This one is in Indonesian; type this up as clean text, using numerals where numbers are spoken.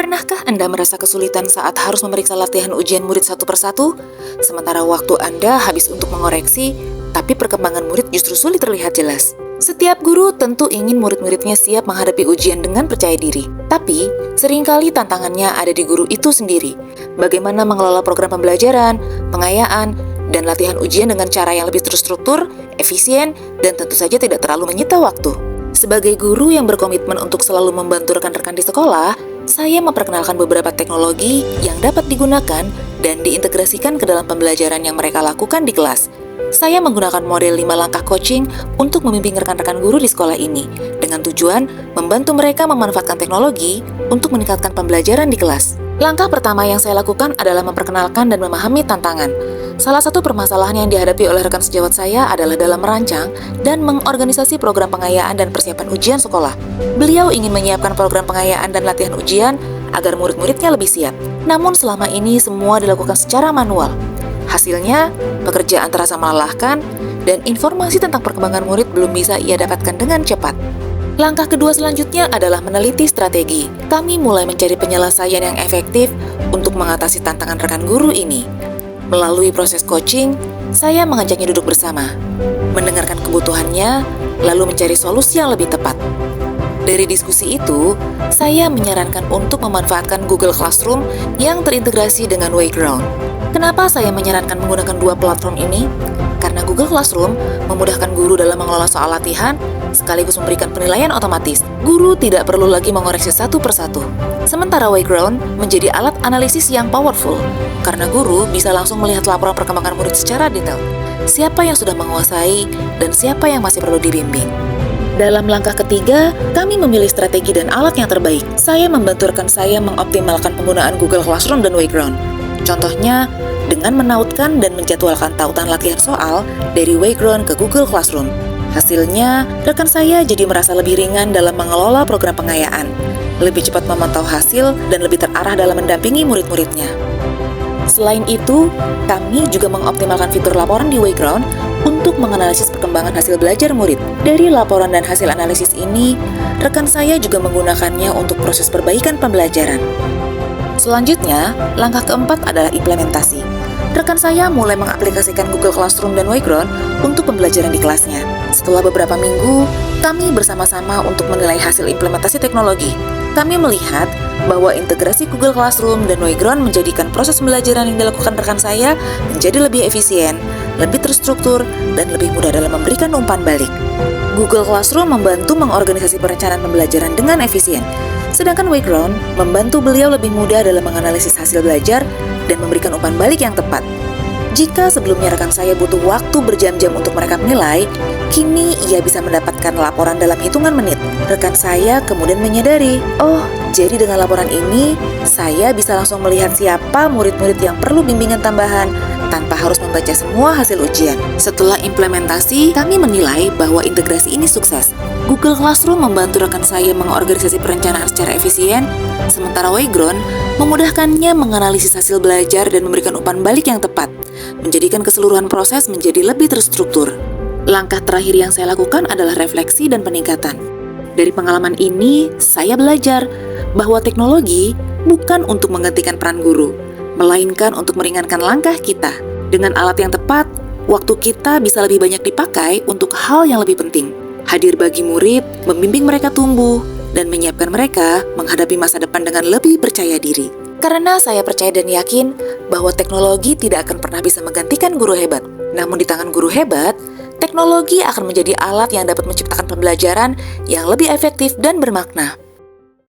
Pernahkah Anda merasa kesulitan saat harus memeriksa latihan ujian murid satu persatu? Sementara waktu Anda habis untuk mengoreksi, tapi perkembangan murid justru sulit terlihat jelas. Setiap guru tentu ingin murid-muridnya siap menghadapi ujian dengan percaya diri. Tapi, seringkali tantangannya ada di guru itu sendiri. Bagaimana mengelola program pembelajaran, pengayaan, dan latihan ujian dengan cara yang lebih terstruktur, efisien, dan tentu saja tidak terlalu menyita waktu. Sebagai guru yang berkomitmen untuk selalu membantu rekan-rekan di sekolah, saya memperkenalkan beberapa teknologi yang dapat digunakan dan diintegrasikan ke dalam pembelajaran yang mereka lakukan di kelas. Saya menggunakan model 5 langkah coaching untuk membimbing rekan-rekan guru di sekolah ini, dengan tujuan membantu mereka memanfaatkan teknologi untuk meningkatkan pembelajaran di kelas. Langkah pertama yang saya lakukan adalah memperkenalkan dan memahami tantangan. Salah satu permasalahan yang dihadapi oleh rekan sejawat saya adalah dalam merancang dan mengorganisasi program pengayaan dan persiapan ujian sekolah. Beliau ingin menyiapkan program pengayaan dan latihan ujian agar murid-muridnya lebih siap. Namun selama ini semua dilakukan secara manual. Hasilnya, pekerjaan terasa melelahkan dan informasi tentang perkembangan murid belum bisa ia dapatkan dengan cepat. Langkah kedua selanjutnya adalah meneliti strategi. Kami mulai mencari penyelesaian yang efektif untuk mengatasi tantangan rekan guru ini. Melalui proses coaching, saya mengajaknya duduk bersama, mendengarkan kebutuhannya, lalu mencari solusi yang lebih tepat. Dari diskusi itu, saya menyarankan untuk memanfaatkan Google Classroom yang terintegrasi dengan Wayground. Kenapa saya menyarankan menggunakan dua platform ini? Karena Google Classroom memudahkan guru dalam mengelola soal latihan, sekaligus memberikan penilaian otomatis. Guru tidak perlu lagi mengoreksi satu persatu. Sementara Wayground menjadi alat analisis yang powerful, karena guru bisa langsung melihat laporan perkembangan murid secara detail. Siapa yang sudah menguasai dan siapa yang masih perlu dibimbing. Dalam langkah ketiga, kami memilih strategi dan alat yang terbaik. Saya membantu rekan saya mengoptimalkan penggunaan Google Classroom dan Wayground. Contohnya, dengan menautkan dan menjadwalkan tautan latihan soal dari Wayground ke Google Classroom. Hasilnya, rekan saya jadi merasa lebih ringan dalam mengelola program pengayaan, lebih cepat memantau hasil, dan lebih terarah dalam mendampingi murid-muridnya. Selain itu, kami juga mengoptimalkan fitur laporan di Wayground untuk menganalisis perkembangan hasil belajar murid. Dari laporan dan hasil analisis ini, rekan saya juga menggunakannya untuk proses perbaikan pembelajaran. Selanjutnya, langkah keempat adalah implementasi. Rekan saya mulai mengaplikasikan Google Classroom dan Wayground untuk pembelajaran di kelasnya. Setelah beberapa minggu, kami bersama-sama untuk menilai hasil implementasi teknologi. Kami melihat bahwa integrasi Google Classroom dan Wayground menjadikan proses pembelajaran yang dilakukan rekan saya menjadi lebih efisien, lebih terstruktur, dan lebih mudah dalam memberikan umpan balik. Google Classroom membantu mengorganisasi perencanaan pembelajaran dengan efisien, sedangkan Wayground membantu beliau lebih mudah dalam menganalisis hasil belajar dan memberikan umpan balik yang tepat. Jika sebelumnya rekan saya butuh waktu berjam-jam untuk mereka menilai, kini ia bisa mendapatkan laporan dalam hitungan menit. Rekan saya kemudian menyadari, oh, jadi dengan laporan ini, saya bisa langsung melihat siapa murid-murid yang perlu bimbingan tambahan tanpa harus membaca semua hasil ujian. Setelah implementasi, kami menilai bahwa integrasi ini sukses. Google Classroom membantu rekan saya mengorganisasi perencanaan secara efisien, sementara Wayground memudahkannya menganalisis hasil belajar dan memberikan umpan balik yang tepat, menjadikan keseluruhan proses menjadi lebih terstruktur. Langkah terakhir yang saya lakukan adalah refleksi dan peningkatan. Dari pengalaman ini, saya belajar bahwa teknologi bukan untuk menggantikan peran guru, melainkan untuk meringankan langkah kita. Dengan alat yang tepat, waktu kita bisa lebih banyak dipakai untuk hal yang lebih penting. Hadir bagi murid, membimbing mereka tumbuh, dan menyiapkan mereka menghadapi masa depan dengan lebih percaya diri. Karena saya percaya dan yakin bahwa teknologi tidak akan pernah bisa menggantikan guru hebat. Namun di tangan guru hebat, teknologi akan menjadi alat yang dapat menciptakan pembelajaran yang lebih efektif dan bermakna.